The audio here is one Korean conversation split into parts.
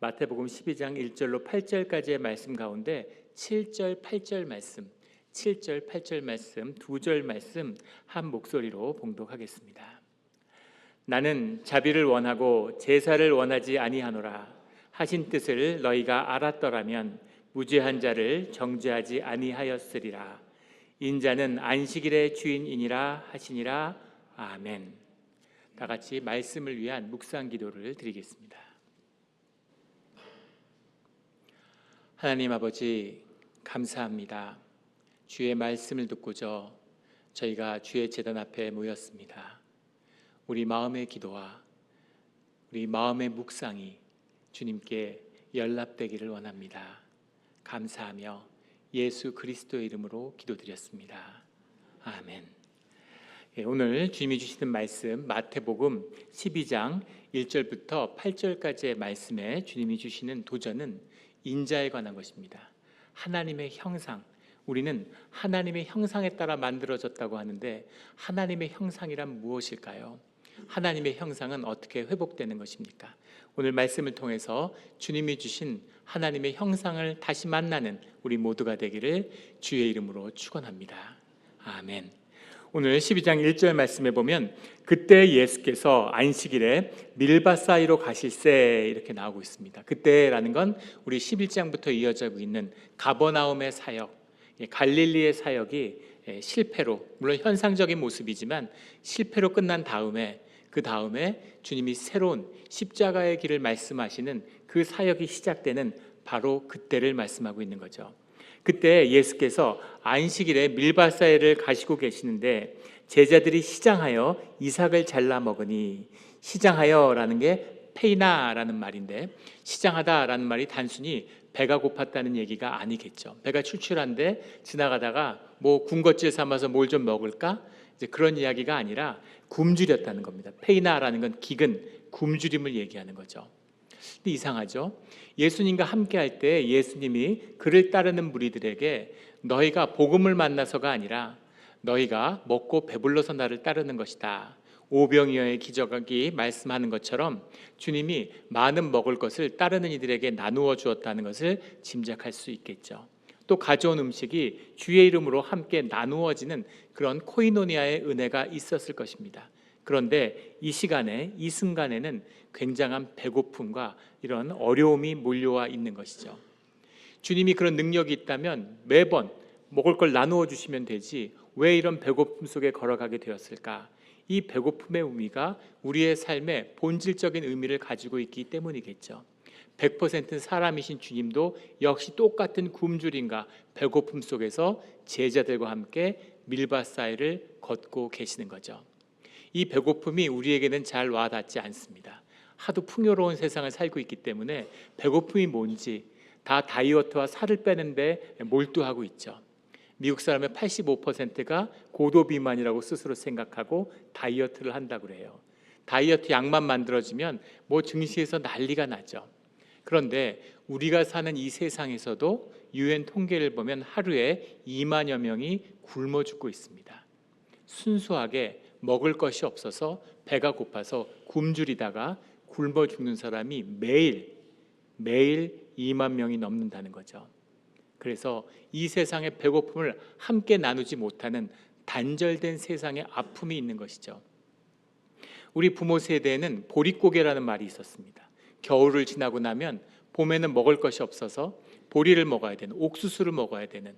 마태복음 12장 1절로 8절까지의 말씀 가운데 7절, 8절 말씀, 7절, 8절 말씀, 2절 말씀 한 목소리로 봉독하겠습니다. 나는 자비를 원하고 제사를 원하지 아니하노라 하신 뜻을 너희가 알았더라면 무죄한 자를 정죄하지 아니하였으리라. 인자는 안식일의 주인이니라 하시니라. 아멘. 다 같이 말씀을 위한 묵상 기도를 드리겠습니다. 하나님 아버지, 감사합니다. 주의 말씀을 듣고자 저희가 주의 제단 앞에 모였습니다. 우리 마음의 기도와 우리 마음의 묵상이 주님께 연락되기를 원합니다. 감사하며 예수 그리스도의 이름으로 기도드렸습니다. 아멘. 오늘 주님이 주시는 말씀 마태복음 12장 1절부터 8절까지의 말씀에 주님이 주시는 도전은 인자에 관한 것입니다. 하나님의 형상, 우리는 하나님의 형상에 따라 만들어졌다고 하는데 하나님의 형상이란 무엇일까요? 하나님의 형상은 어떻게 회복되는 것입니까? 오늘 말씀을 통해서 주님이 주신 하나님의 형상을 다시 만나는 우리 모두가 되기를 주의 이름으로 축원합니다. 아멘. 오늘 12장 1절 말씀에 보면 그때 예수께서 안식일에 밀밭 사이로 가실새 이렇게 나오고 있습니다. 그때라는 건 우리 11장부터 이어지고 있는 가버나움의 사역, 갈릴리의 사역이 실패로, 물론 현상적인 모습이지만 실패로 끝난 다음에 그 다음에 주님이 새로운 십자가의 길을 말씀하시는 그 사역이 시작되는 바로 그때를 말씀하고 있는 거죠. 그때 예수께서 안식일에 밀밭 사이를 가시고 계시는데 제자들이 시장하여 이삭을 잘라 먹으니, 시장하여라는 게 페이나라는 말인데 시장하다라는 말이 단순히 배가 고팠다는 얘기가 아니겠죠. 배가 출출한데 지나가다가 뭐 군것질 삼아서 뭘 좀 먹을까? 이제 그런 이야기가 아니라 굶주렸다는 겁니다. 페이나라는 건 기근, 굶주림을 얘기하는 거죠. 근데 이상하죠? 예수님과 함께 할 때 예수님이 그를 따르는 무리들에게 너희가 복음을 만나서가 아니라 너희가 먹고 배불러서 나를 따르는 것이다, 오병이어의 기적이 말씀하는 것처럼 주님이 많은 먹을 것을 따르는 이들에게 나누어 주었다는 것을 짐작할 수 있겠죠. 또 가져온 음식이 주의 이름으로 함께 나누어지는 그런 코이노니아의 은혜가 있었을 것입니다. 그런데 이 시간에, 이 순간에는 굉장한 배고픔과 이런 어려움이 몰려와 있는 것이죠. 주님이 그런 능력이 있다면 매번 먹을 걸 나누어 주시면 되지 왜 이런 배고픔 속에 걸어가게 되었을까? 이 배고픔의 의미가 우리의 삶에 본질적인 의미를 가지고 있기 때문이겠죠. 100% 사람이신 주님도 역시 똑같은 굶주림과 배고픔 속에서 제자들과 함께 밀밭 사이를 걷고 계시는 거죠. 이 배고픔이 우리에게는 잘 와닿지 않습니다. 하도 풍요로운 세상을 살고 있기 때문에 배고픔이 뭔지 다 다이어트와 살을 빼는데 몰두하고 있죠. 미국 사람의 85%가 고도 비만이라고 스스로 생각하고 다이어트를 한다고 그래요. 다이어트 약만 만들어지면 뭐 증시에서 난리가 나죠. 그런데 우리가 사는 이 세상에서도 UN 통계를 보면 하루에 2만여 명이 굶어 죽고 있습니다. 순수하게 먹을 것이 없어서 배가 고파서 굶주리다가 굶어 죽는 사람이 매일 2만 명이 넘는다는 거죠. 그래서 이 세상의 배고픔을 함께 나누지 못하는 단절된 세상의 아픔이 있는 것이죠. 우리 부모 세대에는 보릿고개라는 말이 있었습니다. 겨울을 지나고 나면 봄에는 먹을 것이 없어서 보리를 먹어야 되는, 옥수수를 먹어야 되는.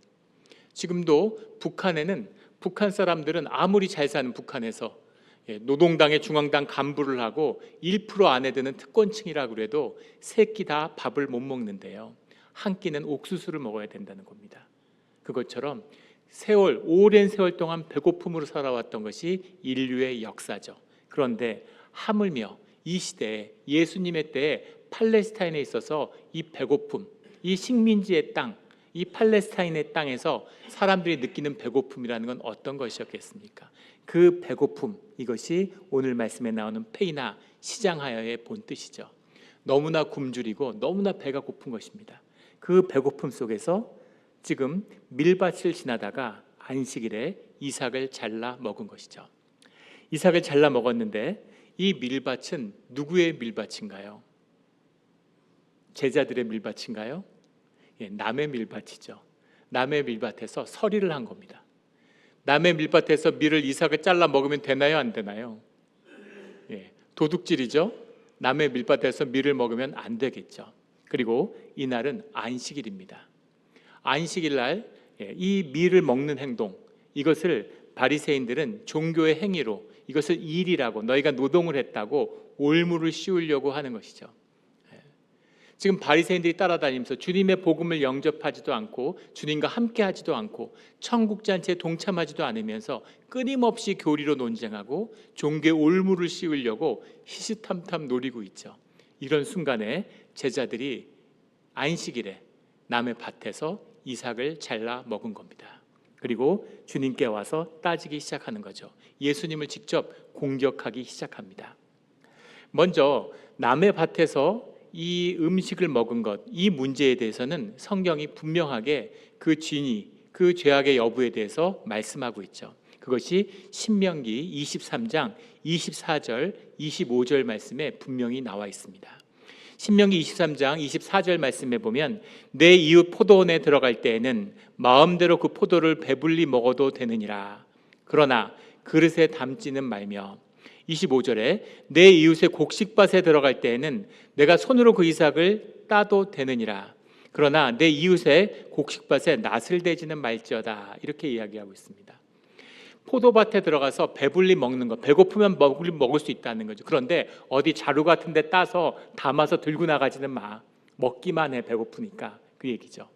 지금도 북한 사람들은 아무리 잘 사는 북한에서 노동당의 중앙당 간부를 하고 1% 안에 드는 특권층이라고 그래도 세 끼 다 밥을 못 먹는데요. 한 끼는 옥수수를 먹어야 된다는 겁니다. 그것처럼 오랜 세월 동안 배고픔으로 살아왔던 것이 인류의 역사죠. 그런데 하물며 이 시대에 예수님의 때에 팔레스타인에 있어서 이 배고픔, 이 식민지의 땅, 이 팔레스타인의 땅에서 사람들이 느끼는 배고픔이라는 건 어떤 것이었겠습니까? 그 배고픔, 이것이 오늘 말씀에 나오는 페이나, 시장하여의 본뜻이죠. 너무나 굶주리고 너무나 배가 고픈 것입니다. 그 배고픔 속에서 지금 밀밭을 지나다가 안식일에 이삭을 잘라 먹은 것이죠. 이삭을 잘라 먹었는데 이 밀밭은 누구의 밀밭인가요? 제자들의 밀밭인가요? 예, 남의 밀밭이죠. 남의 밀밭에서 서리를 한 겁니다. 남의 밀밭에서 밀을 이삭을 잘라 먹으면 되나요? 안 되나요? 예, 도둑질이죠. 남의 밀밭에서 밀을 먹으면 안 되겠죠. 그리고 이날은 안식일입니다. 안식일 날 이 밀을 먹는 행동, 이것을 바리새인들은 종교의 행위로, 이것을 일이라고, 너희가 노동을 했다고 올무를 씌우려고 하는 것이죠. 지금 바리새인들이 따라다니면서 주님의 복음을 영접하지도 않고 주님과 함께하지도 않고 천국 잔치에 동참하지도 않으면서 끊임없이 교리로 논쟁하고 종교의 올무를 씌우려고 희시탐탐 노리고 있죠. 이런 순간에 제자들이 안식일에 남의 밭에서 이삭을 잘라 먹은 겁니다. 그리고 주님께 와서 따지기 시작하는 거죠. 예수님을 직접 공격하기 시작합니다. 먼저 남의 밭에서 이 음식을 먹은 것, 이 문제에 대해서는 성경이 분명하게 그 진위, 그 죄악의 여부에 대해서 말씀하고 있죠. 그것이 신명기 23장 24절, 25절 말씀에 분명히 나와 있습니다. 신명기 23장 24절 말씀에 보면 내 이웃 포도원에 들어갈 때에는 마음대로 그 포도를 배불리 먹어도 되느니라. 그러나 그릇에 담지는 말며 25절에 내 이웃의 곡식밭에 들어갈 때에는 내가 손으로 그 이삭을 따도 되느니라. 그러나 내 이웃의 곡식밭에 낫을 대지는 말지어다. 이렇게 이야기하고 있습니다. 포도밭에 들어가서 배불리 먹는 것, 배고프면 배불리 먹을 수 있다는 거죠. 그런데 어디 자루 같은 데 따서 담아서 들고 나가지는 마. 먹기만 해, 배고프니까. 그 얘기죠.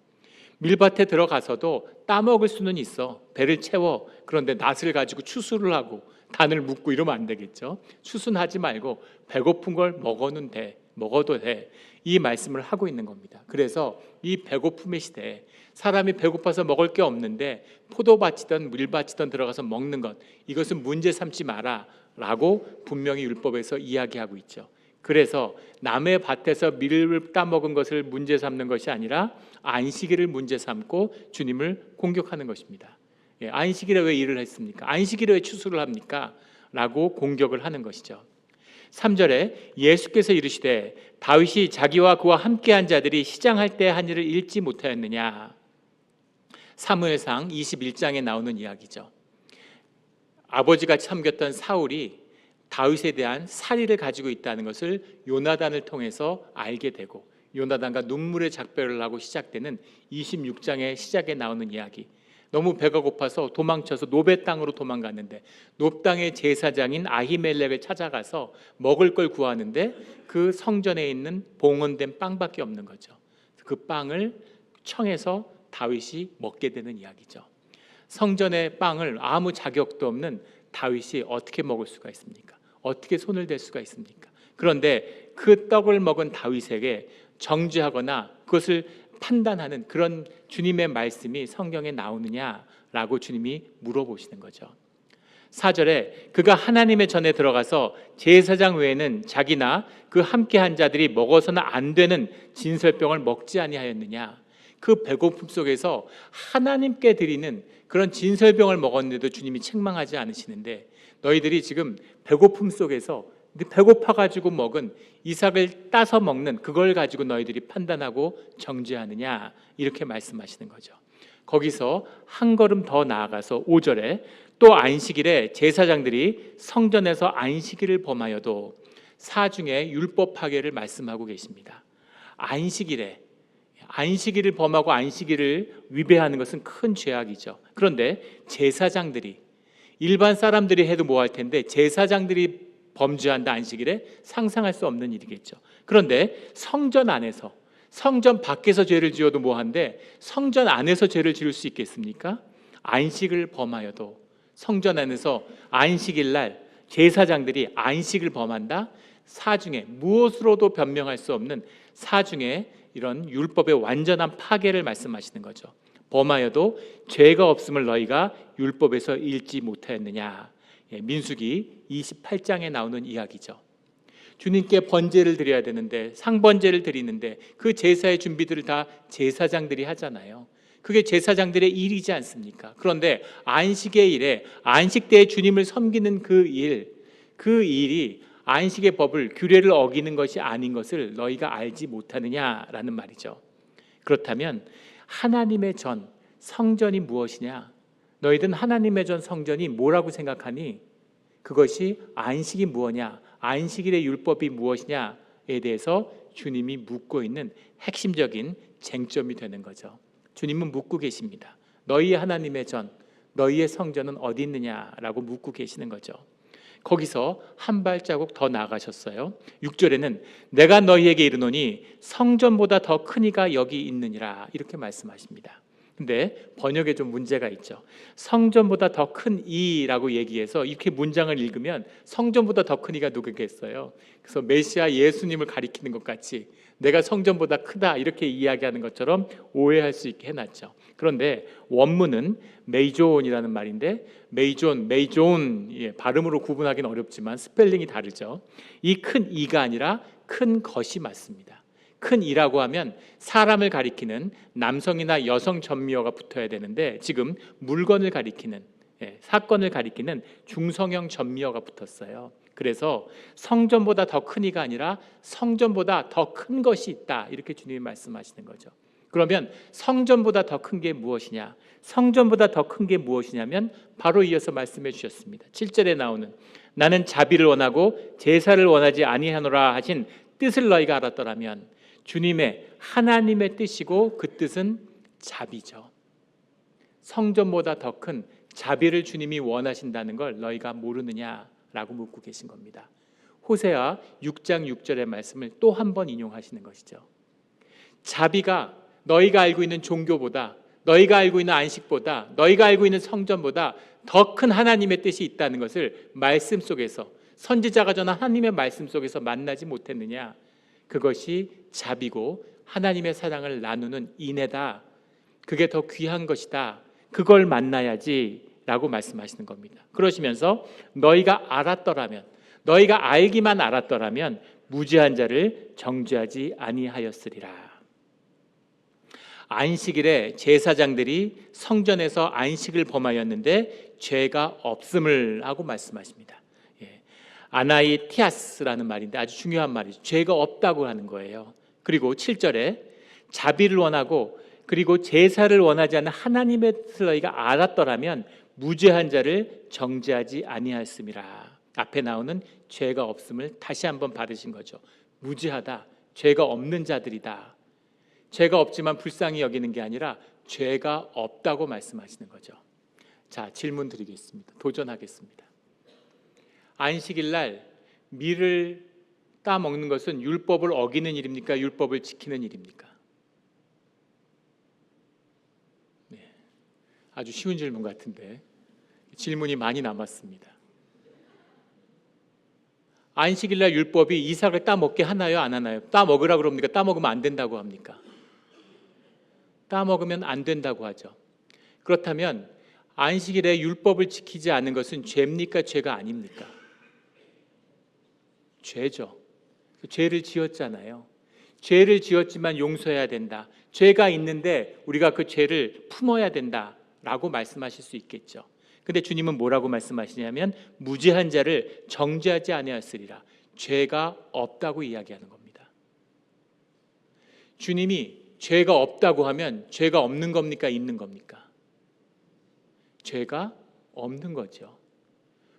밀밭에 들어가서도 따먹을 수는 있어. 배를 채워. 그런데 낫을 가지고 추수를 하고 단을 묶고 이러면 안 되겠죠. 추순하지 말고 배고픈 걸 먹어는 돼. 먹어도 돼. 이 말씀을 하고 있는 겁니다. 그래서 이 배고픔의 시대에 사람이 배고파서 먹을 게 없는데 포도밭이든 밀밭이든 들어가서 먹는 것, 이것은 문제 삼지 마라 라고 분명히 율법에서 이야기하고 있죠. 그래서 남의 밭에서 밀을 따먹은 것을 문제 삼는 것이 아니라 안식일을 문제 삼고 주님을 공격하는 것입니다. 안식일에 왜 일을 했습니까? 안식일에 왜 추수를 합니까? 라고 공격을 하는 것이죠. 3절에 예수께서 이르시되 다윗이 자기와 그와 함께한 자들이 시장할 때 한 일을 읽지 못하였느냐. 사무엘상 21장에 나오는 이야기죠. 아버지가 섬겼던 사울이 다윗에 대한 살의를 가지고 있다는 것을 요나단을 통해서 알게 되고 요나단과 눈물의 작별을 하고 시작되는 26장의 시작에 나오는 이야기. 너무 배가 고파서 도망쳐서 노베 땅으로 도망갔는데 노 땅의 제사장인 아히멜렉을 찾아가서 먹을 걸 구하는데 그 성전에 있는 봉헌된 빵밖에 없는 거죠. 그 빵을 청해서 다윗이 먹게 되는 이야기죠. 성전의 빵을 아무 자격도 없는 다윗이 어떻게 먹을 수가 있습니까? 어떻게 손을 댈 수가 있습니까? 그런데 그 떡을 먹은 다윗에게 정죄하거나 그것을 판단하는 그런 주님의 말씀이 성경에 나오느냐라고 주님이 물어보시는 거죠. 4절에 그가 하나님의 전에 들어가서 제사장 외에는 자기나 그 함께한 자들이 먹어서는 안 되는 진설병을 먹지 아니하였느냐. 그 배고픔 속에서 하나님께 드리는 그런 진설병을 먹었는데도 주님이 책망하지 않으시는데 너희들이 지금 배고픔 속에서 배고파가지고 먹은 이삭을 따서 먹는 그걸 가지고 너희들이 판단하고 정죄하느냐 이렇게 말씀하시는 거죠. 거기서 한 걸음 더 나아가서 5절에 또 안식일에 제사장들이 성전에서 안식일을 범하여도 사중에 율법 파괴를 말씀하고 계십니다. 안식일을 범하고 안식일을 위배하는 것은 큰 죄악이죠. 그런데 제사장들이 일반 사람들이 해도 뭐 할 텐데 제사장들이 범죄한다 안식일에 상상할 수 없는 일이겠죠. 그런데 성전 안에서 성전 밖에서 죄를 지어도 뭐한데 성전 안에서 죄를 지을 수 있겠습니까? 안식을 범하여도 성전 안에서 안식일 날 제사장들이 안식을 범한다? 사중에 무엇으로도 변명할 수 없는 사중에 이런 율법의 완전한 파괴를 말씀하시는 거죠. 범하여도 죄가 없음을 너희가 율법에서 읽지 못하였느냐. 민수기 28장에 나오는 이야기죠. 주님께 번제를 드려야 되는데 상번제를 드리는데 그 제사의 준비들을 다 제사장들이 하잖아요. 그게 제사장들의 일이지 않습니까? 그런데 안식의 일에 안식 때에 주님을 섬기는 그 일이 안식의 법을 규례를 어기는 것이 아닌 것을 너희가 알지 못하느냐라는 말이죠. 그렇다면 하나님의 전 성전이 무엇이냐? 너희들은 하나님의 전 성전이 뭐라고 생각하니? 그것이 안식이 무엇이냐? 안식일의 율법이 무엇이냐에 대해서 주님이 묻고 있는 핵심적인 쟁점이 되는 거죠. 주님은 묻고 계십니다. 너희 하나님의 전, 너희의 성전은 어디 있느냐라고 묻고 계시는 거죠. 거기서 한 발자국 더 나아가셨어요. 6절에는 내가 너희에게 이르노니 성전보다 더 큰 이가 여기 있느니라 이렇게 말씀하십니다. 근데 번역에 좀 문제가 있죠. 성전보다 더 큰 이라고 얘기해서 이렇게 문장을 읽으면 성전보다 더 큰 이가 누구겠어요? 그래서 메시아 예수님을 가리키는 것 같이 내가 성전보다 크다 이렇게 이야기하는 것처럼 오해할 수 있게 해놨죠. 그런데 원문은 메이존이라는 말인데 메이존 발음으로 구분하기는 어렵지만 스펠링이 다르죠. 이 큰 이가 아니라 큰 것이 맞습니다. 큰 이라고 하면 사람을 가리키는 남성이나 여성 전미어가 붙어야 되는데 지금 물건을 가리키는 사건을 가리키는 중성형 전미어가 붙었어요. 그래서 성전보다 더 큰 이가 아니라 성전보다 더 큰 것이 있다 이렇게 주님이 말씀하시는 거죠. 그러면 성전보다 더 큰 게 무엇이냐? 성전보다 더 큰 게 무엇이냐면 바로 이어서 말씀해 주셨습니다. 7절에 나오는 나는 자비를 원하고 제사를 원하지 아니하노라 하신 뜻을 너희가 알았더라면 주님의 하나님의 뜻이고 그 뜻은 자비죠. 성전보다 더 큰 자비를 주님이 원하신다는 걸 너희가 모르느냐라고 묻고 계신 겁니다. 호세아 6장 6절의 말씀을 또 한 번 인용하시는 것이죠. 자비가 너희가 알고 있는 종교보다 너희가 알고 있는 안식보다 너희가 알고 있는 성전보다 더 큰 하나님의 뜻이 있다는 것을 말씀 속에서 선지자가 전한 하나님의 말씀 속에서 만나지 못했느냐? 그것이 자비고 하나님의 사랑을 나누는 인애다. 그게 더 귀한 것이다. 그걸 만나야지 라고 말씀하시는 겁니다. 그러시면서 너희가 알았더라면 너희가 알기만 알았더라면 무죄한 자를 정죄하지 아니하였으리라. 안식일에 제사장들이 성전에서 안식을 범하였는데 죄가 없음을 하고 말씀하십니다. 아나이티아스라는 말인데 아주 중요한 말이죠. 죄가 없다고 하는 거예요. 그리고 7절에 자비를 원하고 그리고 제사를 원하지 않는 하나님의 뜻을 너희가 알았더라면 무죄한 자를 정죄하지 아니하였음이라. 앞에 나오는 죄가 없음을 다시 한번 받으신 거죠. 무죄하다, 죄가 없는 자들이다. 죄가 없지만 불쌍히 여기는 게 아니라 죄가 없다고 말씀하시는 거죠. 자, 질문 드리겠습니다. 도전하겠습니다. 안식일 날 밀을 따 먹는 것은 율법을 어기는 일입니까? 율법을 지키는 일입니까? 네, 아주 쉬운 질문 같은데 질문이 많이 남았습니다. 안식일 날 율법이 이삭을 따 먹게 하나요? 안 하나요? 따 먹으라 그럽니까? 따 먹으면 안 된다고 합니까? 따 먹으면 안 된다고 하죠. 그렇다면 안식일에 율법을 지키지 않는 것은 죄입니까? 죄가 아닙니까? 죄죠. 죄를 지었잖아요. 죄를 지었지만 용서해야 된다. 죄가 있는데 우리가 그 죄를 품어야 된다라고 말씀하실 수 있겠죠. 근데 주님은 뭐라고 말씀하시냐면 무죄한 자를 정죄하지 아니하였으리라. 죄가 없다고 이야기하는 겁니다. 주님이 죄가 없다고 하면 죄가 없는 겁니까? 있는 겁니까? 죄가 없는 거죠.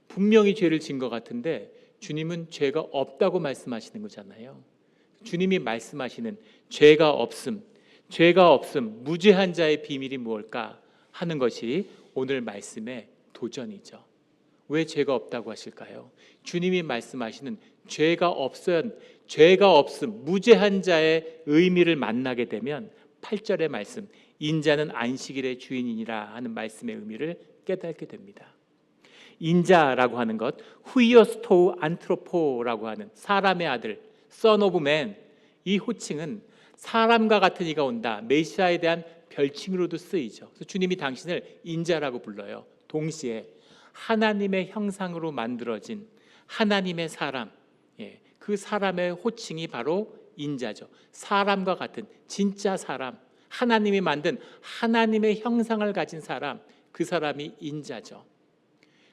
분명히 죄를 지은 것 같은데 주님은 죄가 없다고 말씀하시는 거잖아요. 주님이 말씀하시는 죄가 없음, 무죄한 자의 비밀이 무엇일까 하는 것이 오늘 말씀의 도전이죠. 왜 죄가 없다고 하실까요? 주님이 말씀하시는 죄가 없음, 무죄한 자의 의미를 만나게 되면 8절의 말씀, 인자는 안식일의 주인이니라 하는 말씀의 의미를 깨닫게 됩니다. 인자라고 하는 것, 후이어스토우 안트로포라고 하는 사람의 아들, Son of Man, 이 호칭은 사람과 같은 이가 온다, 메시아에 대한 별칭으로도 쓰이죠. 그래서 주님이 당신을 인자라고 불러요. 동시에 하나님의 형상으로 만들어진 하나님의 사람, 그 사람의 호칭이 바로 인자죠. 사람과 같은 진짜 사람, 하나님이 만든 하나님의 형상을 가진 사람, 그 사람이 인자죠.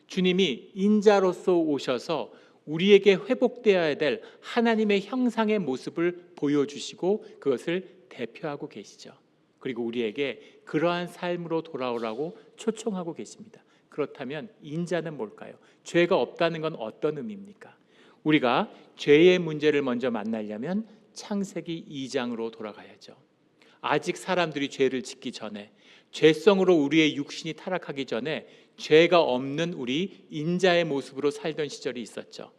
주님이 인자로서 오셔서 우리에게 회복되어야 될 하나님의 형상의 모습을 보여주시고 그것을 대표하고 계시죠. 그리고 우리에게 그러한 삶으로 돌아오라고 초청하고 계십니다. 그렇다면 인자는 뭘까요? 죄가 없다는 건 어떤 의미입니까? 우리가 죄의 문제를 먼저 만나려면 창세기 2장으로 돌아가야죠. 아직 사람들이 죄를 짓기 전에, 죄성으로 우리의 육신이 타락하기 전에 죄가 없는 우리 인자의 모습으로 살던 시절이 있었죠.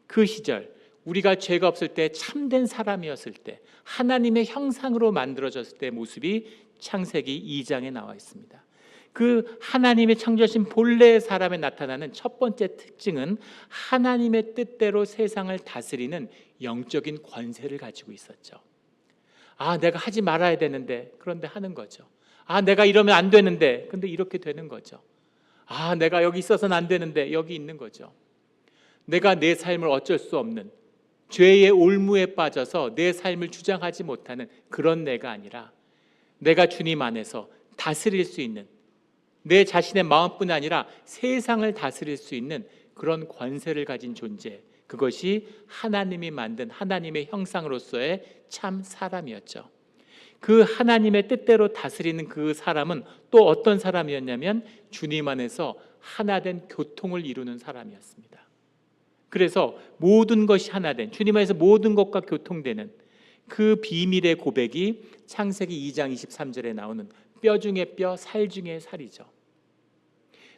그 시절, 우리가 죄가 없을 때 참된 사람이었을 때, 하나님의 형상으로 만들어졌을 때의 모습이 창세기 2장에 나와 있습니다. 그 하나님의 창조하신 본래의 사람에 나타나는 첫 번째 특징은 하나님의 뜻대로 세상을 다스리는 영적인 권세를 가지고 있었죠. 내가 하지 말아야 되는데 그런데 하는 거죠. 내가 이러면 안 되는데 근데 이렇게 되는 거죠. 내가 여기 있어서는 안 되는데 여기 있는 거죠. 내가 내 삶을 어쩔 수 없는 죄의 올무에 빠져서 내 삶을 주장하지 못하는 그런 내가 아니라 내가 주님 안에서 다스릴 수 있는, 내 자신의 마음뿐 아니라 세상을 다스릴 수 있는 그런 권세를 가진 존재, 그것이 하나님이 만든 하나님의 형상으로서의 참 사람이었죠. 그 하나님의 뜻대로 다스리는 그 사람은 또 어떤 사람이었냐면 주님 안에서 하나된 교통을 이루는 사람이었습니다. 그래서 모든 것이 하나된, 주님 안에서 모든 것과 교통되는 그 비밀의 고백이 창세기 2장 23절에 나오는 뼈 중에 뼈, 살 중에 살이죠.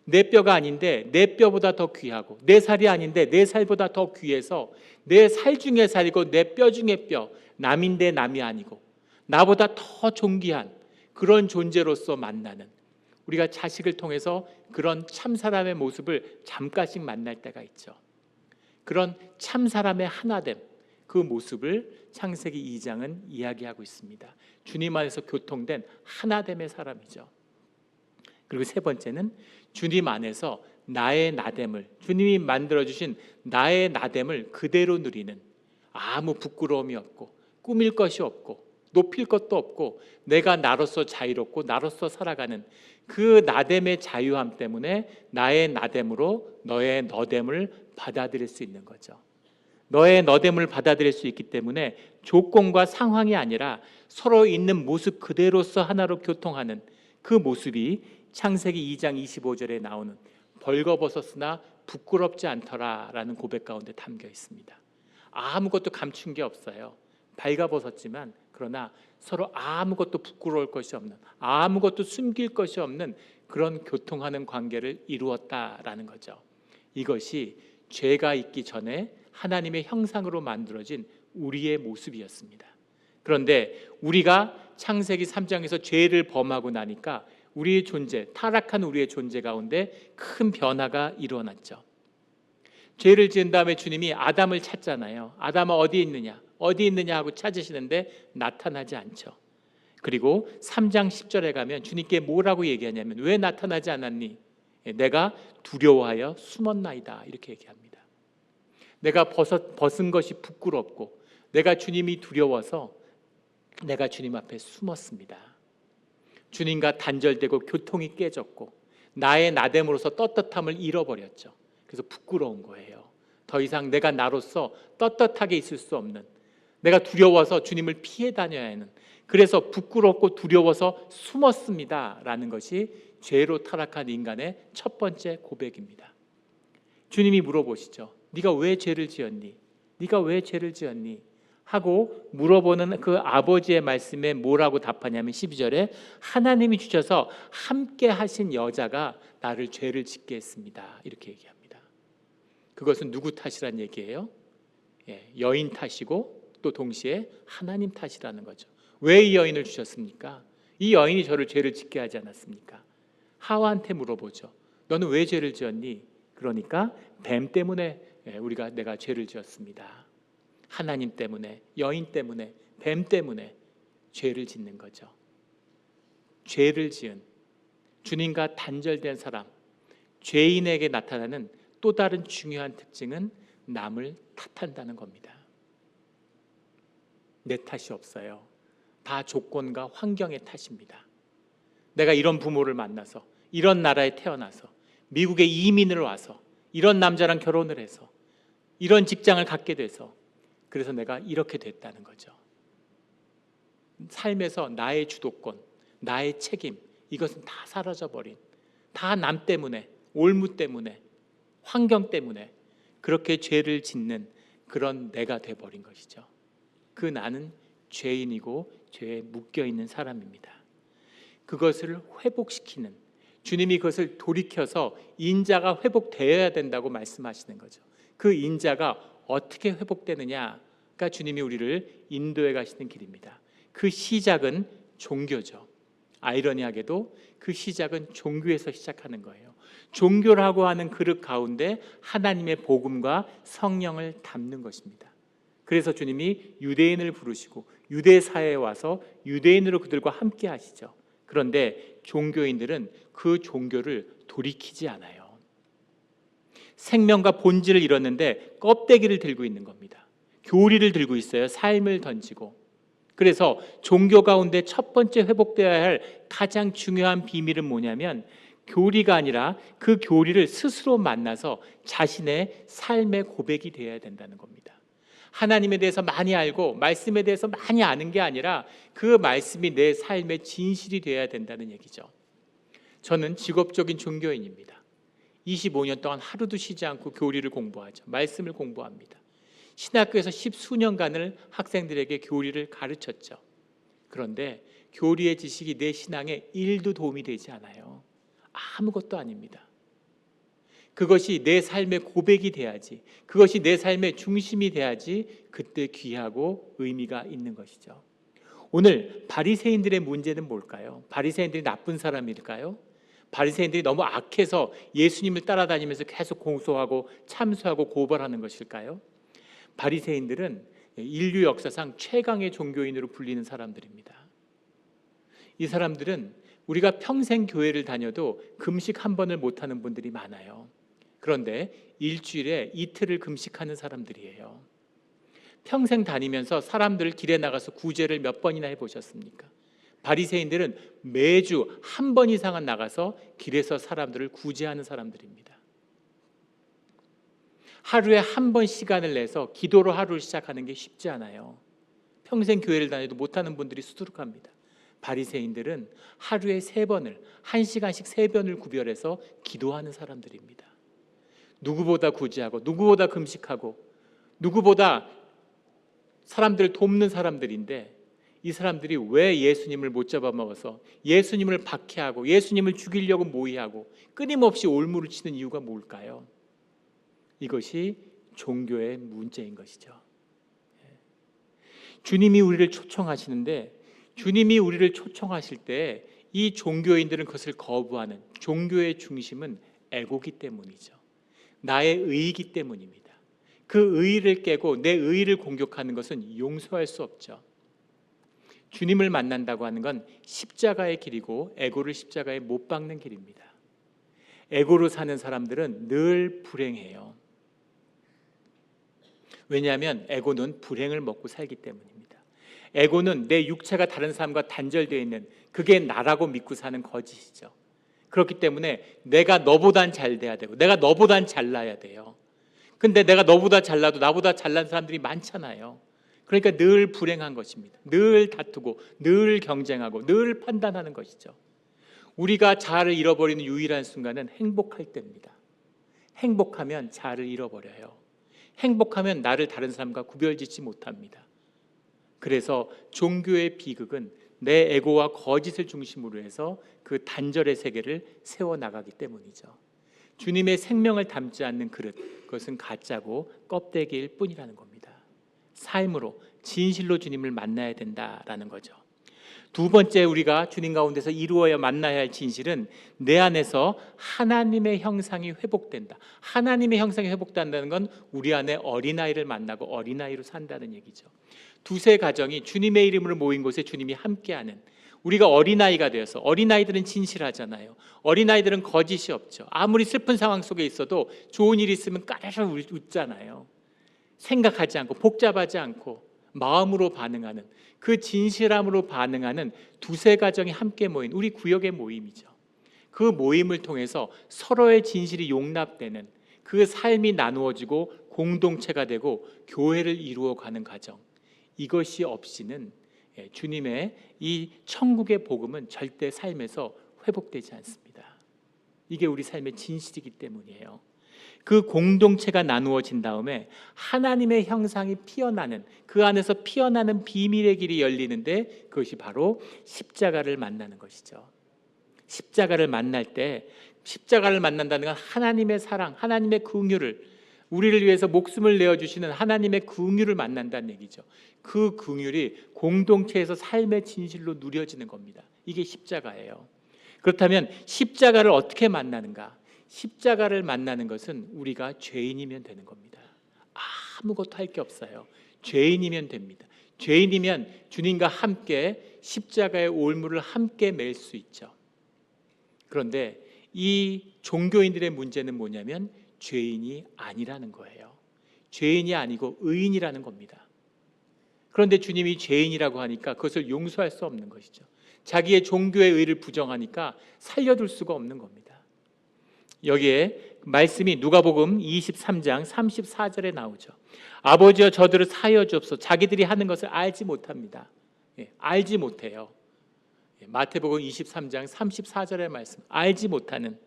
내 뼈가 아닌데 내 뼈보다 더 귀하고, 내 살이 아닌데 내 살보다 더 귀해서 내 살 중에 살이고 내 뼈 중에 뼈, 남인데 남이 아니고 나보다 더 존귀한 그런 존재로서 만나는, 우리가 자식을 통해서 그런 참 사람의 모습을 잠깐씩 만날 때가 있죠. 그런 참 사람의 하나됨, 그 모습을 창세기 2장은 이야기하고 있습니다. 주님 안에서 교통된 하나됨의 사람이죠. 그리고 세 번째는 주님 안에서 나의 나됨을, 주님이 만들어주신 나의 나됨을 그대로 누리는, 아무 부끄러움이 없고 꾸밀 것이 없고 높일 것도 없고 내가 나로서 자유롭고 나로서 살아가는 그 나됨의 자유함 때문에 나의 나됨으로 너의 너됨을 받아들일 수 있는 거죠. 너의 너됨을 받아들일 수 있기 때문에 조건과 상황이 아니라 서로 있는 모습 그대로서 하나로 교통하는 그 모습이 창세기 2장 25절에 나오는 벌거벗었으나 부끄럽지 않더라라는 고백 가운데 담겨 있습니다. 아무것도 감춘 게 없어요. 발가벗었지만 그러나 서로 아무것도 부끄러울 것이 없는, 아무것도 숨길 것이 없는 그런 교통하는 관계를 이루었다라는 거죠. 이것이 죄가 있기 전에 하나님의 형상으로 만들어진 우리의 모습이었습니다. 그런데 우리가 창세기 3장에서 죄를 범하고 나니까 우리의 존재, 타락한 우리의 존재 가운데 큰 변화가 일어났죠. 죄를 지은 다음에 주님이 아담을 찾잖아요. 아담아 어디 있느냐? 어디 있느냐 하고 찾으시는데 나타나지 않죠. 그리고 3장 10절에 가면 주님께 뭐라고 얘기하냐면 왜 나타나지 않았니? 내가 두려워하여 숨었나이다 이렇게 얘기합니다. 내가 벗은 것이 부끄럽고 내가 주님이 두려워서 내가 주님 앞에 숨었습니다. 주님과 단절되고 교통이 깨졌고 나의 나됨으로서 떳떳함을 잃어버렸죠. 그래서 부끄러운 거예요. 더 이상 내가 나로서 떳떳하게 있을 수 없는, 내가 두려워서 주님을 피해 다녀야 하는, 그래서 부끄럽고 두려워서 숨었습니다 라는 것이 죄로 타락한 인간의 첫 번째 고백입니다. 주님이 물어보시죠. 네가 왜 죄를 지었니? 네가 왜 죄를 지었니? 하고 물어보는 그 아버지의 말씀에 뭐라고 답하냐면 12절에 하나님이 주셔서 함께 하신 여자가 나를 죄를 짓게 했습니다 이렇게 얘기합니다. 그것은 누구 탓이란 얘기예요? 여인 탓이고 또 동시에 하나님 탓이라는 거죠. 왜 이 여인을 주셨습니까? 이 여인이 저를 죄를 짓게 하지 않았습니까? 하와한테 물어보죠. 너는 왜 죄를 지었니? 그러니까 뱀 때문에 내가 죄를 지었습니다. 하나님 때문에, 여인 때문에, 뱀 때문에 죄를 짓는 거죠. 죄를 지은, 주님과 단절된 사람, 죄인에게 나타나는 또 다른 중요한 특징은 남을 탓한다는 겁니다. 내 탓이 없어요. 다 조건과 환경의 탓입니다. 내가 이런 부모를 만나서, 이런 나라에 태어나서, 미국에 이민을 와서, 이런 남자랑 결혼을 해서, 이런 직장을 갖게 돼서 그래서 내가 이렇게 됐다는 거죠. 삶에서 나의 주도권, 나의 책임, 이것은 다 사라져버린, 다 남 때문에, 올무 때문에, 환경 때문에 그렇게 죄를 짓는 그런 내가 돼버린 것이죠. 그 나는 죄인이고 죄에 묶여있는 사람입니다. 그것을 회복시키는, 주님이 그것을 돌이켜서 인자가 회복되어야 된다고 말씀하시는 거죠. 그 인자가 어떻게 회복되느냐가 주님이 우리를 인도해 가시는 길입니다. 그 시작은 종교죠. 아이러니하게도 그 시작은 종교에서 시작하는 거예요. 종교라고 하는 그릇 가운데 하나님의 복음과 성령을 담는 것입니다. 그래서 주님이 유대인을 부르시고 유대 사회에 와서 유대인으로 그들과 함께 하시죠. 그런데 종교인들은 그 종교를 돌이키지 않아요. 생명과 본질을 잃었는데 껍데기를 들고 있는 겁니다. 교리를 들고 있어요. 삶을 던지고. 그래서 종교 가운데 첫 번째 회복되어야 할 가장 중요한 비밀은 뭐냐면 교리가 아니라 그 교리를 스스로 만나서 자신의 삶의 고백이 되어야 된다는 겁니다. 하나님에 대해서 많이 알고 말씀에 대해서 많이 아는 게 아니라 그 말씀이 내 삶의 진실이 되어야 된다는 얘기죠. 저는 직업적인 종교인입니다. 25년 동안 하루도 쉬지 않고 교리를 공부하죠. 말씀을 공부합니다. 신학교에서 10수년간을 학생들에게 교리를 가르쳤죠. 그런데 교리의 지식이 내 신앙에 1도 도움이 되지 않아요. 아무것도 아닙니다. 그것이 내 삶의 고백이 돼야지, 그것이 내 삶의 중심이 돼야지 그때 귀하고 의미가 있는 것이죠. 오늘 바리새인들의 문제는 뭘까요? 바리새인들이 나쁜 사람일까요? 바리새인들이 너무 악해서 예수님을 따라다니면서 계속 공소하고 참소하고 고발하는 것일까요? 바리새인들은 인류 역사상 최강의 종교인으로 불리는 사람들입니다. 이 사람들은 우리가 평생 교회를 다녀도 금식 한 번을 못하는 분들이 많아요. 그런데 일주일에 이틀을 금식하는 사람들이에요. 평생 다니면서 사람들 길에 나가서 구제를 몇 번이나 해보셨습니까? 바리새인들은 매주 한 번 이상은 나가서 길에서 사람들을 구제하는 사람들입니다. 하루에 한 번 시간을 내서 기도로 하루를 시작하는 게 쉽지 않아요. 평생 교회를 다녀도 못하는 분들이 수두룩합니다. 바리새인들은 하루에 3번을 1시간씩 3번을 구별해서 기도하는 사람들입니다. 누구보다 구제하고 누구보다 금식하고 누구보다 사람들을 돕는 사람들인데 이 사람들이 왜 예수님을 못 잡아먹어서 예수님을 박해하고 예수님을 죽이려고 모의하고 끊임없이 올무를 치는 이유가 뭘까요? 이것이 종교의 문제인 것이죠. 주님이 우리를 초청하시는데 주님이 우리를 초청하실 때 이 종교인들은 그것을 거부하는, 종교의 중심은 에고기 때문이죠. 나의 의이기 때문입니다. 그 의의를 깨고 내 의의를 공격하는 것은 용서할 수 없죠. 주님을 만난다고 하는 건 십자가의 길이고 에고를 십자가에 못 박는 길입니다. 에고로 사는 사람들은 늘 불행해요. 왜냐하면 에고는 불행을 먹고 살기 때문입니다. 에고는 내 육체가 다른 사람과 단절되어 있는, 그게 나라고 믿고 사는 거짓이죠. 그렇기 때문에 내가 너보단 잘 돼야 되고 내가 너보단 잘나야 돼요. 근데 내가 너보다 잘나도 나보다 잘난 사람들이 많잖아요. 그러니까 늘 불행한 것입니다. 늘 다투고 늘 경쟁하고 늘 판단하는 것이죠. 우리가 자아를 잃어버리는 유일한 순간은 행복할 때입니다. 행복하면 자아를 잃어버려요. 행복하면 나를 다른 사람과 구별짓지 못합니다. 그래서 종교의 비극은 내 에고와 거짓을 중심으로 해서 그 단절의 세계를 세워나가기 때문이죠. 주님의 생명을 담지 않는 그릇, 그것은 가짜고 껍데기일 뿐이라는 겁니다. 삶으로 진실로 주님을 만나야 된다라는 거죠. 두 번째, 우리가 주님 가운데서 이루어야 만나야 할 진실은 내 안에서 하나님의 형상이 회복된다. 하나님의 형상이 회복된다는 건 우리 안에 어린아이를 만나고 어린아이로 산다는 얘기죠. 두세 가정이 주님의 이름으로 모인 곳에 주님이 함께하는, 우리가 어린아이가 되어서, 어린아이들은 진실하잖아요. 어린아이들은 거짓이 없죠. 아무리 슬픈 상황 속에 있어도 좋은 일이 있으면 까르르 웃잖아요. 생각하지 않고 복잡하지 않고 마음으로 반응하는, 그 진실함으로 반응하는 두세 가정이 함께 모인 우리 구역의 모임이죠. 그 모임을 통해서 서로의 진실이 용납되는, 그 그 삶이 나누어지고 공동체가 되고 교회를 이루어가는 과정, 이것이 없이는 주님의 이 천국의 복음은 절대 삶에서 회복되지 않습니다. 이게 우리 삶의 진실이기 때문이에요. 그 공동체가 나누어진 다음에 하나님의 형상이 피어나는, 그 안에서 피어나는 비밀의 길이 열리는데, 그것이 바로 십자가를 만나는 것이죠. 십자가를 만날 때, 십자가를 만난다는 건 하나님의 사랑, 하나님의 긍휼을, 우리를 위해서 목숨을 내어주시는 하나님의 긍휼을 만난다는 얘기죠. 그 긍휼이 공동체에서 삶의 진실로 누려지는 겁니다. 이게 십자가예요. 그렇다면 십자가를 어떻게 만나는가? 십자가를 만나는 것은 우리가 죄인이면 되는 겁니다. 아무것도 할 게 없어요. 죄인이면 됩니다. 죄인이면 주님과 함께 십자가의 올무를 함께 맬 수 있죠. 그런데 이 종교인들의 문제는 뭐냐면 죄인이 아니라는 거예요. 죄인이 아니고 의인이라는 겁니다. 그런데 주님이 죄인이라고 하니까 그것을 용서할 수 없는 것이죠. 자기의 종교의 의를 부정하니까 살려둘 수가 없는 겁니다. 여기에 말씀이 누가복음 23장 34절에 나오죠. 아버지여 저들을 사하여 주옵소서. 자기들이 하는 것을 알지 못합니다. 알지 못해요. 마태복음 23장 34절의 말씀, 알지 못하는,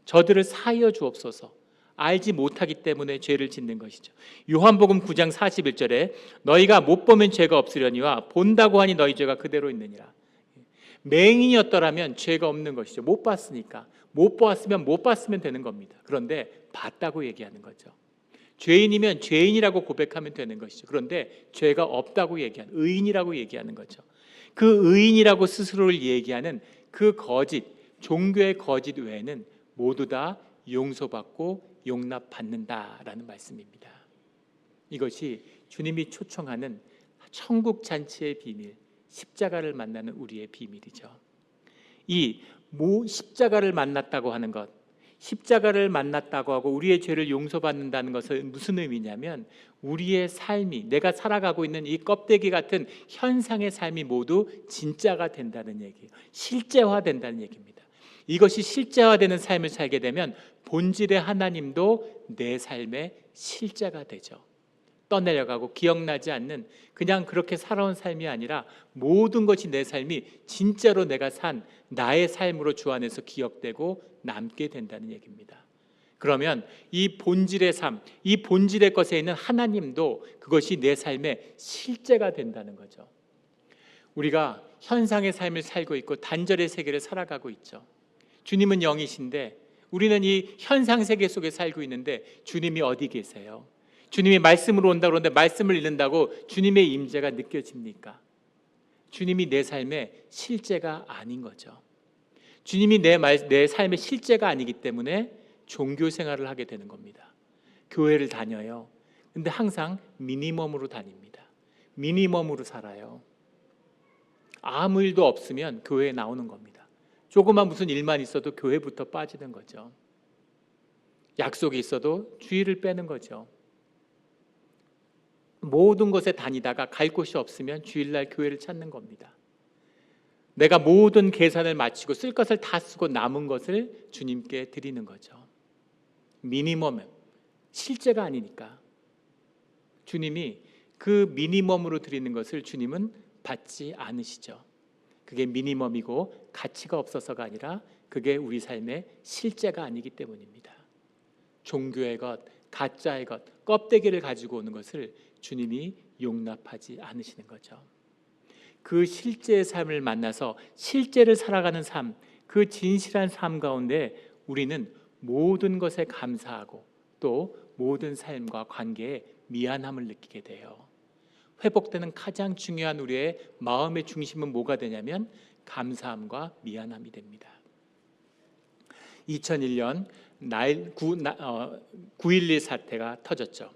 저들을 사하여 주옵소서. 알지 못하기 때문에 죄를 짓는 것이죠. 요한복음 9장 41절에 너희가 못 보면 죄가 없으려니와 본다고 하니 너희 죄가 그대로 있느니라. 맹인이었더라면 죄가 없는 것이죠. 못 봤으니까. 못 보았으면 못 봤으면 되는 겁니다. 그런데 봤다고 얘기하는 거죠. 죄인이면 죄인이라고 고백하면 되는 것이죠. 그런데 죄가 없다고 얘기하는, 의인이라고 얘기하는 거죠. 그 의인이라고 스스로를 얘기하는 그 거짓, 종교의 거짓 외에는 모두 다 용서받고 용납받는다라는 말씀입니다. 이것이 주님이 초청하는 천국 잔치의 비밀, 십자가를 만나는 우리의 비밀이죠. 이 십자가를 만났다고 하는 것, 십자가를 만났다고 하고 우리의 죄를 용서받는다는 것은 무슨 의미냐면 우리의 삶이, 내가 살아가고 있는 이 껍데기 같은 현상의 삶이 모두 진짜가 된다는 얘기예요. 실제화된다는 얘기입니다. 이것이 실제화되는 삶을 살게 되면 본질의 하나님도 내 삶의 실제가 되죠. 떠내려가고 기억나지 않는, 그냥 그렇게 살아온 삶이 아니라 모든 것이 내 삶이 진짜로 내가 산 나의 삶으로 주 안에서 기억되고 남게 된다는 얘기입니다. 그러면 이 본질의 삶, 이 본질의 것에 있는 하나님도 그것이 내 삶의 실제가 된다는 거죠. 우리가 현상의 삶을 살고 있고 단절의 세계를 살아가고 있죠. 주님은 영이신데 우리는 이 현상 세계 속에 살고 있는데 주님이 어디 계세요? 주님이 말씀으로 온다고 그러는데 말씀을 읽는다고 주님의 임재가 느껴집니까? 주님이 내 삶의 실제가 아닌 거죠. 주님이 내 삶의 실제가 아니기 때문에 종교 생활을 하게 되는 겁니다. 교회를 다녀요. 근데 항상 미니멈으로 다닙니다. 미니멈으로 살아요. 아무 일도 없으면 교회에 나오는 겁니다. 조그만 무슨 일만 있어도 교회부터 빠지는 거죠. 약속이 있어도 주일을 빼는 거죠. 모든 곳에 다니다가 갈 곳이 없으면 주일날 교회를 찾는 겁니다. 내가 모든 계산을 마치고 쓸 것을 다 쓰고 남은 것을 주님께 드리는 거죠. 미니멈, 실제가 아니니까. 주님이 그 미니멈으로 드리는 것을 주님은 받지 않으시죠. 그게 미니멈이고 가치가 없어서가 아니라 그게 우리 삶의 실제가 아니기 때문입니다. 종교의 것, 가짜의 것, 껍데기를 가지고 오는 것을 주님이 용납하지 않으시는 거죠. 그 실제의 삶을 만나서 실제를 살아가는 삶, 그 진실한 삶 가운데 우리는 모든 것에 감사하고 또 모든 삶과 관계에 미안함을 느끼게 돼요. 회복되는 가장 중요한 우리의 마음의 중심은 뭐가 되냐면 감사함과 미안함이 됩니다. 2001년 9.11 사태가 터졌죠.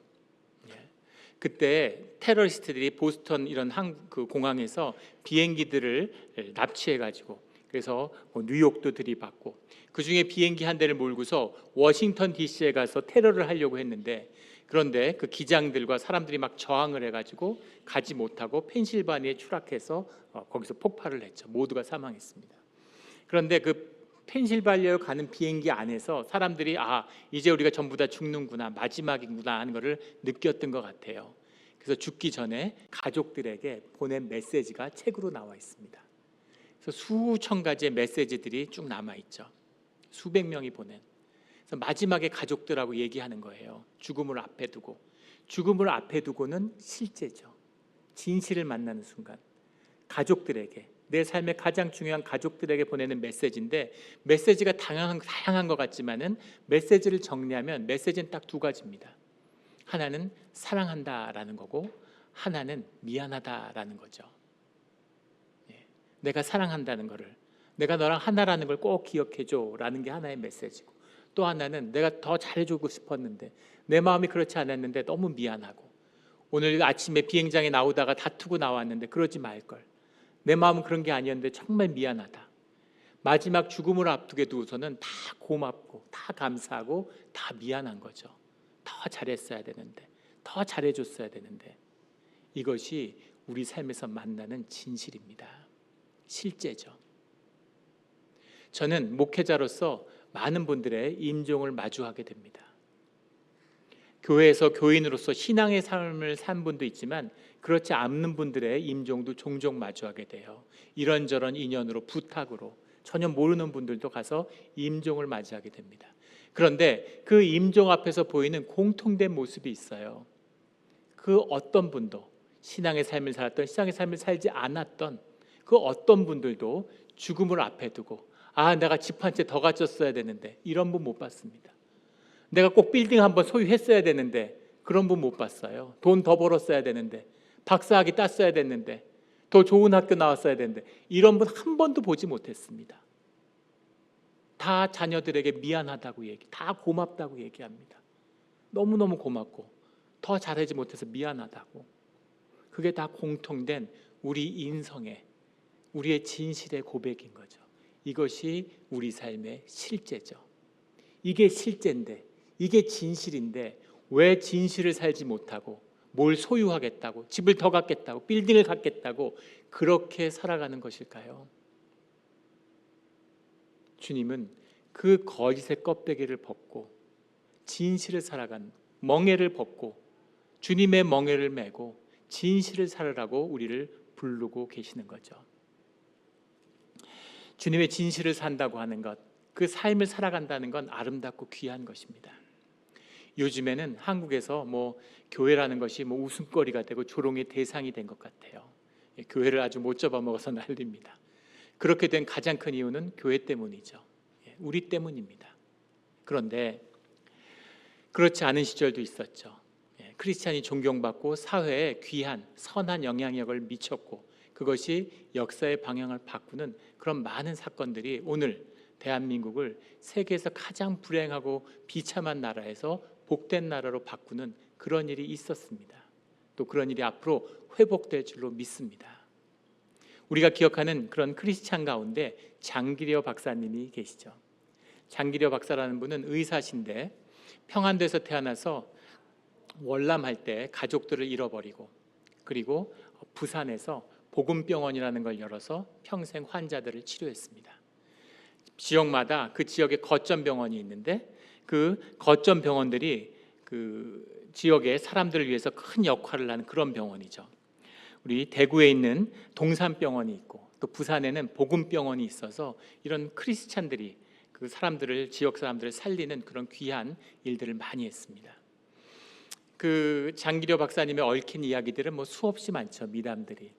그때 테러리스트들이 보스턴 이런 공항에서 비행기들을 납치해가지고 그래서 뉴욕도 들이받고 그중에 비행기 한 대를 몰고서 워싱턴 DC에 가서 테러를 하려고 했는데 그런데 그 기장들과 사람들이 막 저항을 해가지고 가지 못하고 펜실바니아에 추락해서 거기서 폭발을 했죠. 모두가 사망했습니다. 그런데 그 펜실바니아로 가는 비행기 안에서 사람들이 이제 우리가 전부 다 죽는구나, 마지막이구나 하는 것을 느꼈던 것 같아요. 그래서 죽기 전에 가족들에게 보낸 메시지가 책으로 나와 있습니다. 그래서 수천 가지의 메시지들이 쭉 남아 있죠. 수백 명이 보낸. 그래서 마지막에 가족들하고 얘기하는 거예요. 죽음을 앞에 두고. 죽음을 앞에 두고는 실제죠. 진실을 만나는 순간 가족들에게, 내 삶의 가장 중요한 가족들에게 보내는 메시지인데, 메시지가 다양한 것 같지만은 메시지를 정리하면 메시지는 딱 두 가지입니다. 하나는 사랑한다라는 거고, 하나는 미안하다라는 거죠. 내가 사랑한다는 거를, 내가 너랑 하나라는 걸 꼭 기억해줘라는 게 하나의 메시지고, 또 하나는 내가 더 잘해주고 싶었는데 내 마음이 그렇지 않았는데 너무 미안하고, 오늘 아침에 비행장에 나오다가 다투고 나왔는데 그러지 말걸, 내 마음은 그런 게 아니었는데 정말 미안하다. 마지막 죽음을 앞두게 두고서는 다 고맙고 다 감사하고 다 미안한 거죠. 더 잘했어야 되는데, 더 잘해줬어야 되는데. 이것이 우리 삶에서 만나는 진실입니다. 실제죠. 저는 목회자로서 많은 분들의 임종을 마주하게 됩니다. 교회에서 교인으로서 신앙의 삶을 산 분도 있지만 그렇지 않는 분들의 임종도 종종 마주하게 돼요. 이런저런 인연으로, 부탁으로 전혀 모르는 분들도 가서 임종을 맞이하게 됩니다. 그런데 그 임종 앞에서 보이는 공통된 모습이 있어요. 그 어떤 분도, 신앙의 삶을 살았던, 신앙의 삶을 살지 않았던 그 어떤 분들도 죽음을 앞에 두고 내가 집 한 채 더 갖췄어야 되는데, 이런 분 못 봤습니다. 내가 꼭 빌딩 한번 소유했어야 되는데, 그런 분 못 봤어요. 돈 더 벌었어야 되는데, 박사학위 땄어야 됐는데, 더 좋은 학교 나왔어야 되는데, 이런 분 한 번도 보지 못했습니다. 다 자녀들에게 미안하다고 다 고맙다고 얘기합니다. 너무너무 고맙고 더 잘하지 못해서 미안하다고. 그게 다 공통된 우리 인성의, 우리의 진실의 고백인 거죠. 이것이 우리 삶의 실제죠. 이게 실제인데, 이게 진실인데 왜 진실을 살지 못하고 뭘 소유하겠다고, 집을 더 갖겠다고, 빌딩을 갖겠다고 그렇게 살아가는 것일까요? 주님은 그 거짓의 껍데기를 벗고 진실을 살아간, 멍에를 벗고 주님의 멍에를 메고 진실을 살으라고 우리를 부르고 계시는 거죠. 주님의 진실을 산다고 하는 것, 그 삶을 살아간다는 건 아름답고 귀한 것입니다. 요즘에는 한국에서 교회라는 것이 웃음거리가 되고 조롱의 대상이 된 것 같아요. 교회를 아주 못 잡아먹어서 난립니다. 그렇게 된 가장 큰 이유는 교회 때문이죠. 우리 때문입니다. 그런데 그렇지 않은 시절도 있었죠. 크리스찬이 존경받고 사회에 귀한 선한 영향력을 미쳤고, 그것이 역사의 방향을 바꾸는 그런 많은 사건들이 오늘 대한민국을 세계에서 가장 불행하고 비참한 나라에서 복된 나라로 바꾸는 그런 일이 있었습니다. 또 그런 일이 앞으로 회복될 줄로 믿습니다. 우리가 기억하는 그런 크리스찬 가운데 장기려 박사님이 계시죠. 장기려 박사라는 분은 의사신데 평안도에서 태어나서 월남할 때 가족들을 잃어버리고, 그리고 부산에서 복음병원이라는 걸 열어서 평생 환자들을 치료했습니다. 지역마다 그 지역에 거점 병원이 있는데, 그 거점 병원들이 그 지역의 사람들을 위해서 큰 역할을 하는 그런 병원이죠. 우리 대구에 있는 동산병원이 있고, 또 부산에는 복음병원이 있어서 이런 크리스찬들이 그 사람들을, 지역 사람들을 살리는 그런 귀한 일들을 많이 했습니다. 그 장기려 박사님의 얽힌 이야기들은 수없이 많죠. 미담들이.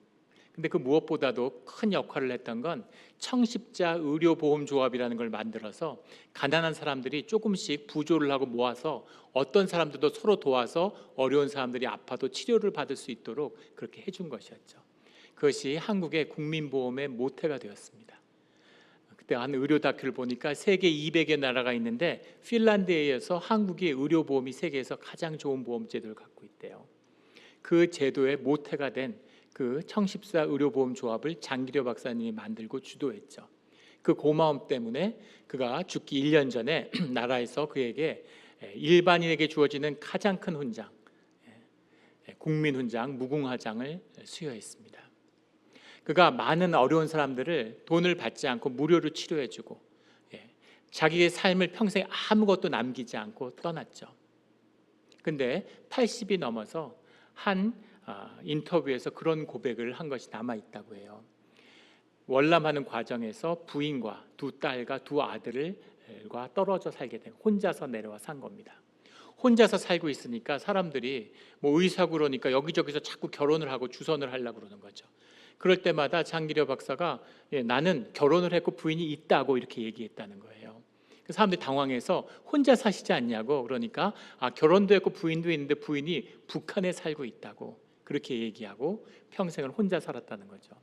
근데 그 무엇보다도 큰 역할을 했던 건 청십자 의료보험조합이라는 걸 만들어서 가난한 사람들이 조금씩 부조를 하고 모아서 어떤 사람들도 서로 도와서 어려운 사람들이 아파도 치료를 받을 수 있도록 그렇게 해준 것이었죠. 그것이 한국의 국민보험의 모태가 되었습니다. 그때 한 의료 다큐를 보니까 세계 200여 나라가 있는데 핀란드에 이어서 한국이 의료보험이 세계에서 가장 좋은 보험 제도를 갖고 있대요. 그 제도의 모태가 된 그 청십사 의료보험조합을 장기려 박사님이 만들고 주도했죠. 그 고마움 때문에 그가 죽기 1년 전에 나라에서 그에게 일반인에게 주어지는 가장 큰 훈장, 국민훈장, 무궁화장을 수여했습니다. 그가 많은 어려운 사람들을 돈을 받지 않고 무료로 치료해주고 자기의 삶을 평생 아무것도 남기지 않고 떠났죠. 근데 80이 넘어서 한 인터뷰에서 그런 고백을 한 것이 남아있다고 해요. 월남하는 과정에서 부인과 두 딸과 두 아들과 떨어져 살게 된, 혼자서 내려와 산 겁니다. 혼자서 살고 있으니까 사람들이 뭐 의사고 그러니까 여기저기서 자꾸 결혼을 하고 주선을 하려고 그러는 거죠. 그럴 때마다 장기려 박사가 나는 결혼을 했고 부인이 있다고 이렇게 얘기했다는 거예요. 사람들이 당황해서 혼자 사시지 않냐고, 그러니까 결혼도 했고 부인도 있는데 부인이 북한에 살고 있다고 그렇게 얘기하고 평생을 혼자 살았다는 거죠.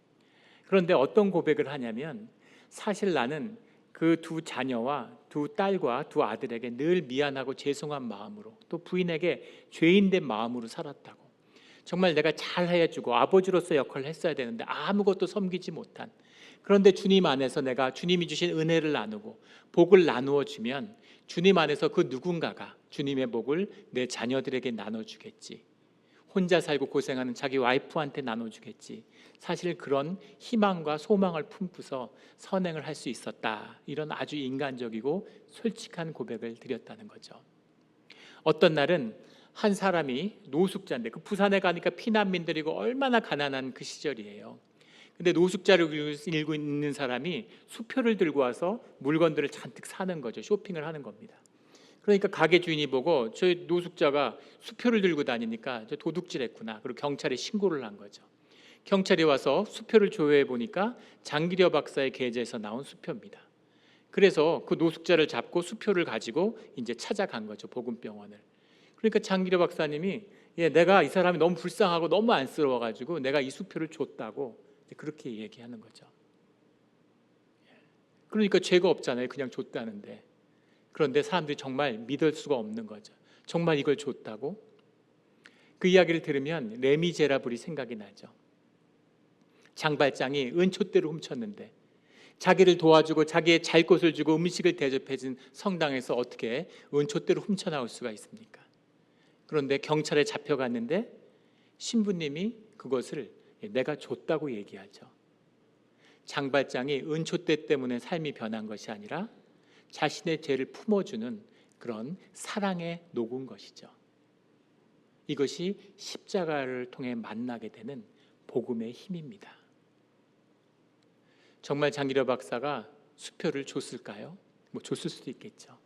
그런데 어떤 고백을 하냐면, 사실 나는 그 두 자녀와 두 딸과 두 아들에게 늘 미안하고 죄송한 마음으로, 또 부인에게 죄인된 마음으로 살았다고. 정말 내가 잘 해주고 아버지로서 역할을 했어야 되는데 아무것도 섬기지 못한, 그런데 주님 안에서 내가 주님이 주신 은혜를 나누고 복을 나누어 주면 주님 안에서 그 누군가가 주님의 복을 내 자녀들에게 나눠주겠지, 혼자 살고 고생하는 자기 와이프한테 나눠주겠지, 사실 그런 희망과 소망을 품고서 선행을 할 수 있었다. 이런 아주 인간적이고 솔직한 고백을 드렸다는 거죠. 어떤 날은 한 사람이 노숙자인데, 그 부산에 가니까 피난민들이고 얼마나 가난한 그 시절이에요. 근데 노숙자를 일고 있는 사람이 수표를 들고 와서 물건들을 잔뜩 사는 거죠. 쇼핑을 하는 겁니다. 그러니까 가게 주인이 보고 저 노숙자가 수표를 들고 다니니까 저 도둑질했구나. 그리고 경찰에 신고를 한 거죠. 경찰이 와서 수표를 조회해 보니까 장기려 박사의 계좌에서 나온 수표입니다. 그래서 그 노숙자를 잡고 수표를 가지고 이제 찾아간 거죠, 복음병원을. 그러니까 장기려 박사님이 내가 이 사람이 너무 불쌍하고 너무 안쓰러워가지고 내가 이 수표를 줬다고 그렇게 얘기하는 거죠. 그러니까 죄가 없잖아요, 그냥 줬다는데. 그런데 사람들이 정말 믿을 수가 없는 거죠. 정말 이걸 줬다고? 그 이야기를 들으면 레미제라블이 생각이 나죠. 장발장이 은촛대로 훔쳤는데 자기를 도와주고 자기의 잘 것을 주고 음식을 대접해준 성당에서 어떻게 은촛대로 훔쳐나올 수가 있습니까? 그런데 경찰에 잡혀갔는데 신부님이 그것을 내가 줬다고 얘기하죠. 장발장이 은촛대 때문에 삶이 변한 것이 아니라 자신의 죄를 품어주는 그런 사랑에 녹은 것이죠. 이것이 십자가를 통해 만나게 되는 복음의 힘입니다. 정말 장기려 박사가 수표를 줬을까요? 줬을 수도 있겠죠.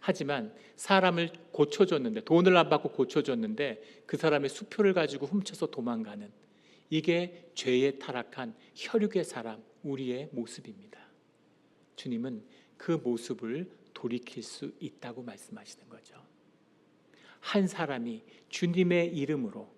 하지만 사람을 고쳐줬는데, 돈을 안 받고 고쳐줬는데 그 사람의 수표를 가지고 훔쳐서 도망가는, 이게 죄에 타락한 혈육의 사람, 우리의 모습입니다. 주님은 그 모습을 돌이킬 수 있다고 말씀하시는 거죠. 한 사람이 주님의 이름으로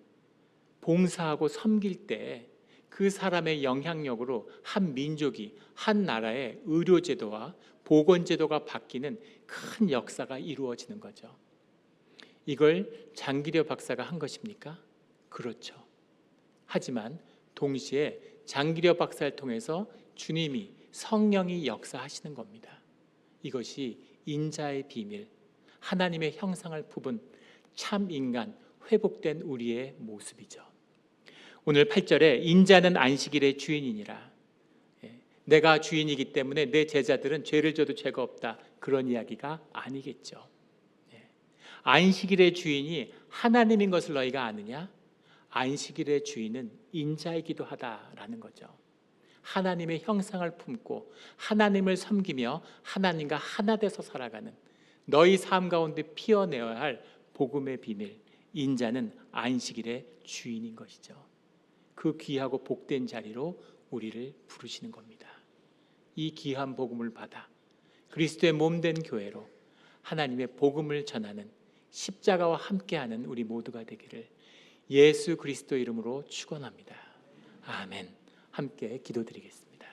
봉사하고 섬길 때 그 사람의 영향력으로 한 민족이, 한 나라의 의료제도와 보건제도가 바뀌는 큰 역사가 이루어지는 거죠. 이걸 장기려 박사가 한 것입니까? 그렇죠. 하지만 동시에 장기려 박사를 통해서 주님이, 성령이 역사하시는 겁니다. 이것이 인자의 비밀, 하나님의 형상을 품은 참 인간, 회복된 우리의 모습이죠. 오늘 8절에 인자는 안식일의 주인이니라. 내가 주인이기 때문에 내 제자들은 죄를 져도 죄가 없다, 그런 이야기가 아니겠죠. 안식일의 주인이 하나님인 것을 너희가 아느냐? 안식일의 주인은 인자이기도 하다라는 거죠. 하나님의 형상을 품고 하나님을 섬기며 하나님과 하나 돼서 살아가는 너희 삶 가운데 피어내어야 할 복음의 비밀, 인자는 안식일의 주인인 것이죠. 그 귀하고 복된 자리로 우리를 부르시는 겁니다. 이 귀한 복음을 받아 그리스도의 몸된 교회로 하나님의 복음을 전하는, 십자가와 함께하는 우리 모두가 되기를 예수 그리스도 이름으로 축원합니다. 아멘. 함께 기도드리겠습니다.